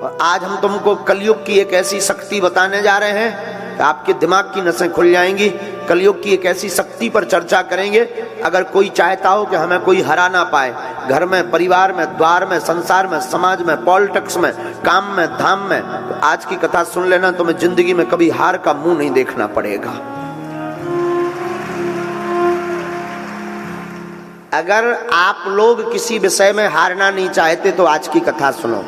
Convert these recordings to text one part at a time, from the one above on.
और आज हम तुमको कलयुग की एक ऐसी शक्ति बताने जा रहे हैं कि आपके दिमाग की नसें खुल जाएंगी। कलयुग की एक ऐसी शक्ति पर चर्चा करेंगे, अगर कोई चाहता हो कि हमें कोई हरा ना पाए, घर में, परिवार में, द्वार में, संसार में, समाज में, पॉलिटिक्स में, काम में, धाम में, तो आज की कथा सुन लेना, तुम्हें जिंदगी में कभी हार का मुंह नहीं देखना पड़ेगा। अगर आप लोग किसी विषय में हारना नहीं चाहते तो आज की कथा सुनो।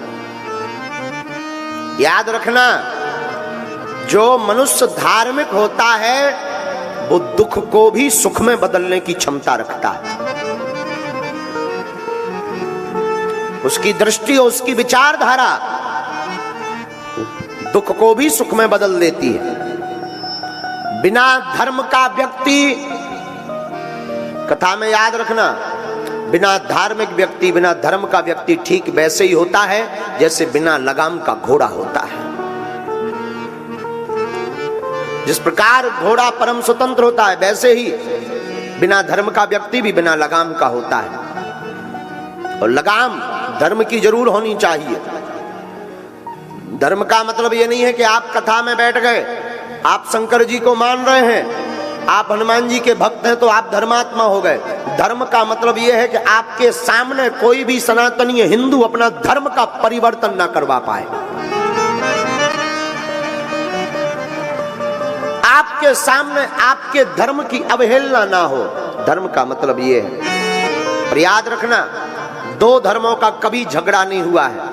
याद रखना, जो मनुष्य धार्मिक होता है वो दुख को भी सुख में बदलने की क्षमता रखता है। उसकी दृष्टि, उसकी विचारधारा दुख को भी सुख में बदल देती है। बिना धर्म का व्यक्ति, कथा में याद रखना, बिना धार्मिक व्यक्ति, बिना धर्म का व्यक्ति ठीक वैसे ही होता है जैसे बिना लगाम का घोड़ा होता है। जिस प्रकार घोड़ा परम स्वतंत्र होता है, वैसे ही बिना धर्म का व्यक्ति भी बिना लगाम का होता है। और लगाम धर्म की जरूर होनी चाहिए। धर्म का मतलब ये नहीं है कि आप कथा में बैठ गए, आप शंकर जी को मान रहे हैं, आप हनुमान जी के भक्त हैं तो आप धर्मात्मा हो गए। धर्म का मतलब यह है कि आपके सामने कोई भी सनातनीय हिंदू अपना धर्म का परिवर्तन ना करवा पाए। आपके सामने आपके धर्म की अवहेलना ना हो। धर्म का मतलब यह है। पर याद रखना, दो धर्मों का कभी झगड़ा नहीं हुआ है,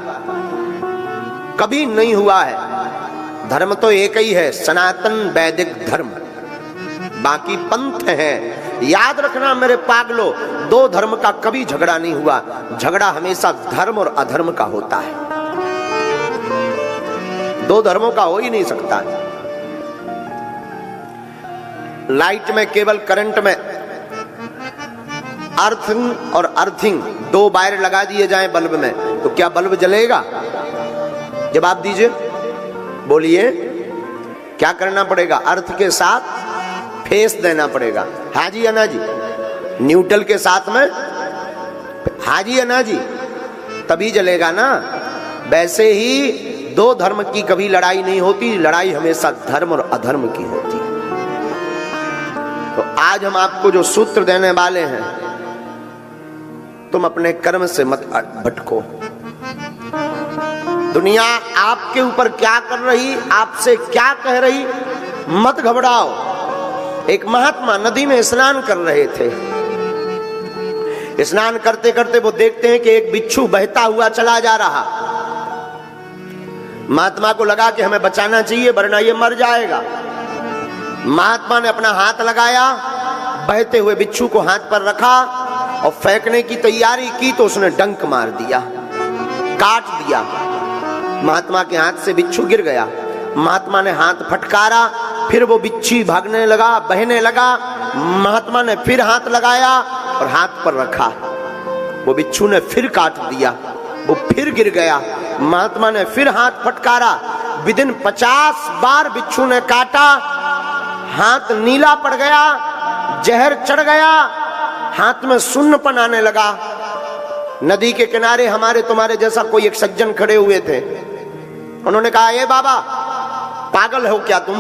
कभी नहीं हुआ है। धर्म तो एक ही है, सनातन वैदिक धर्म, बाकी पंथ है। याद रखना मेरे पागलो, दो धर्म का कभी झगड़ा नहीं हुआ। झगड़ा हमेशा धर्म और अधर्म का होता है, दो धर्मों का हो ही नहीं सकता। लाइट में, केबल करंट में अर्थिंग और अर्थिंग दो वायर लगा दिए जाएं बल्ब में, तो क्या बल्ब जलेगा? जवाब दीजिए, बोलिए, क्या करना पड़ेगा? अर्थ के साथ फेस देना पड़ेगा। हाँ जी अन्ना जी, न्यूट्रल के साथ में हाँ जी अन्ना जी, तभी जलेगा ना। वैसे ही दो धर्म की कभी लड़ाई नहीं होती, लड़ाई हमेशा धर्म और अधर्म की होती है। तो आज हम आपको जो सूत्र देने वाले हैं, तुम अपने कर्म से मत भटको। दुनिया आपके ऊपर क्या कर रही, आपसे क्या कह रही, मत घबराओ। एक महात्मा नदी में स्नान कर रहे थे। स्नान करते करते वो देखते हैं कि एक बिच्छू बहता हुआ चला जा रहा। महात्मा को लगा कि हमें बचाना चाहिए वरना ये मर जाएगा। महात्मा ने अपना हाथ लगाया, बहते हुए बिच्छू को हाथ पर रखा और फेंकने की तैयारी की तो उसने डंक मार दिया, काट दिया। महात्मा के हाथ से बिच्छू गिर गया। महात्मा ने हाथ फटकारा, फिर वो बिच्छू भागने लगा, बहने लगा। महात्मा ने फिर हाथ लगाया और हाथ पर रखा। वो बिच्छू ने फिर काट दिया, वो फिर गिर गया। महात्मा ने फिर हाथ फटकारा। विदिन 50 बार बिच्छू ने काटा, हाथ नीला पड़ गया, जहर चढ़ गया, हाथ में सुन्नपन आने लगा। नदी के किनारे हमारे तुम्हारे जैसा कोई एक सज्जन खड़े हुए थे। उन्होंने कहा, ए बाबा, पागल हो क्या तुम?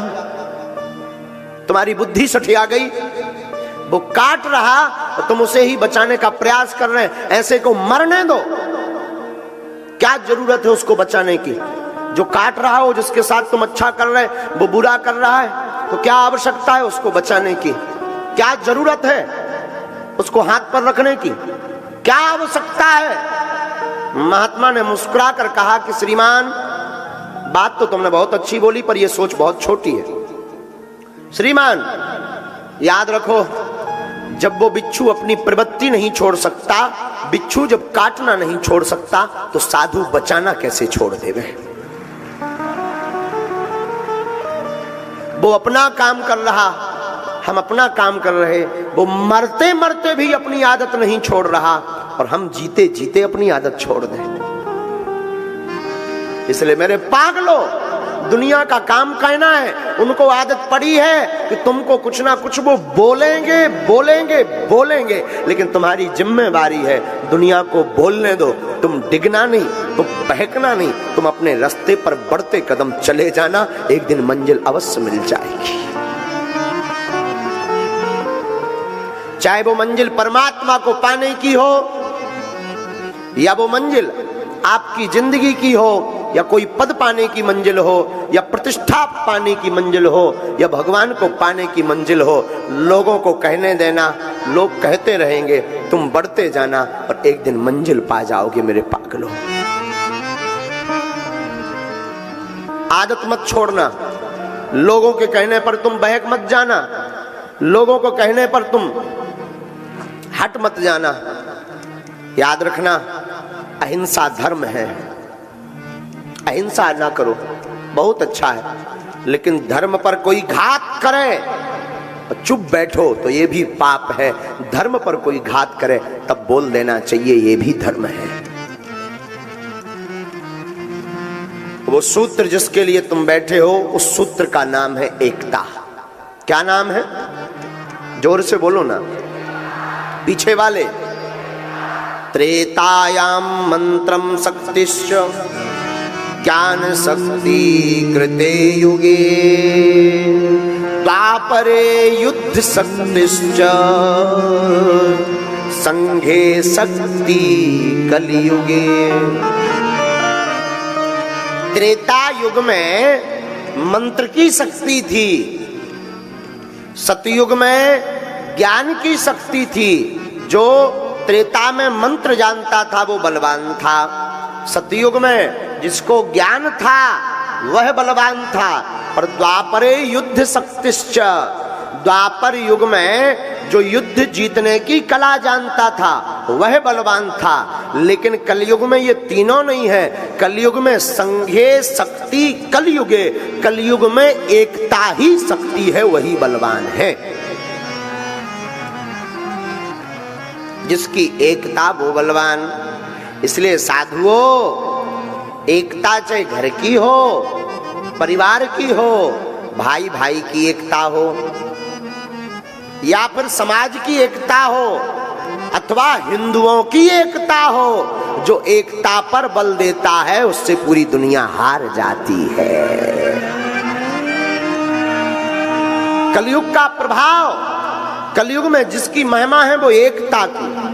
तुम्हारी बुद्धि सठिया गई? वो काट रहा और तुम उसे ही बचाने का प्रयास कर रहे हैं। ऐसे को मरने दो, क्या जरूरत है उसको बचाने की? जो काट रहा हो, जिसके साथ तुम अच्छा कर रहे हैं, वो बुरा कर रहा है, तो क्या आवश्यकता है उसको बचाने की? क्या जरूरत है उसको हाथ पर रखने की? क्या आवश्यकता है? महात्मा ने मुस्कुरा कर कहा कि श्रीमान, बात तो तुमने बहुत अच्छी बोली, पर यह सोच बहुत छोटी है। श्रीमान, याद रखो, जब वो बिच्छू अपनी प्रवृत्ति नहीं छोड़ सकता, बिच्छू जब काटना नहीं छोड़ सकता, तो साधु बचाना कैसे छोड़ देवे? वो अपना काम कर रहा, हम अपना काम कर रहे। वो मरते मरते भी अपनी आदत नहीं छोड़ रहा, और हम जीते जीते अपनी आदत छोड़ दें। इसलिए मेरे पागलों, दुनिया का काम कहना है। उनको आदत पड़ी है कि तुमको कुछ ना कुछ वो बोलेंगे बोलेंगे बोलेंगे, लेकिन तुम्हारी जिम्मेवारी है दुनिया को बोलने दो। तुम डिगना नहीं, तुम बहकना नहीं, तुम अपने रास्ते पर बढ़ते कदम चले जाना, एक दिन मंजिल अवश्य मिल जाएगी। चाहे वो मंजिल परमात्मा को पाने की हो, या वो मंजिल आपकी जिंदगी की हो, या कोई पद पाने की मंजिल हो, या प्रतिष्ठा पाने की मंजिल हो, या भगवान को पाने की मंजिल हो, लोगों को कहने देना। लोग कहते रहेंगे, तुम बढ़ते जाना और एक दिन मंजिल पा जाओगे मेरे पागलों। आदत मत छोड़ना, लोगों के कहने पर तुम बहक मत जाना, लोगों को कहने पर तुम हट मत जाना। याद रखना, अहिंसा धर्म है। अहिंसा ना करो, बहुत अच्छा है, लेकिन धर्म पर कोई घात करे और चुप बैठो तो ये भी पाप है। धर्म पर कोई घात करे तब बोल देना चाहिए, ये भी धर्म है। वो सूत्र जिसके लिए तुम बैठे हो, उस सूत्र का नाम है एकता। क्या नाम है? जोर से बोलो ना, पीछे वाले। त्रेतायाम मंत्रम शक्तिश्च ज्ञान शक्ति कृते युगे, द्वापरे युद्ध शक्तिश्च संघे शक्ति कलियुगे। त्रेता युग में मंत्र की शक्ति थी, सतयुग में ज्ञान की शक्ति थी। जो त्रेता में मंत्र जानता था वो बलवान था, सतयुग में जिसको ज्ञान था वह बलवान था। और द्वापरे युद्ध शक्तिश्च, द्वापर युग में जो युद्ध जीतने की कला जानता था वह बलवान था। लेकिन कलयुग में ये तीनों नहीं है। कलयुग में संघे शक्ति कलयुगे, कलयुग में एकता ही शक्ति है, वही बलवान है। जिसकी एकता वो बलवान। इसलिए साधुओं, एकता चाहे घर की हो, परिवार की हो, भाई भाई की एकता हो, या फिर समाज की एकता हो, अथवा हिंदुओं की एकता हो, जो एकता पर बल देता है उससे पूरी दुनिया हार जाती है। कलयुग का प्रभाव, कलयुग में जिसकी महिमा है वो एकता की।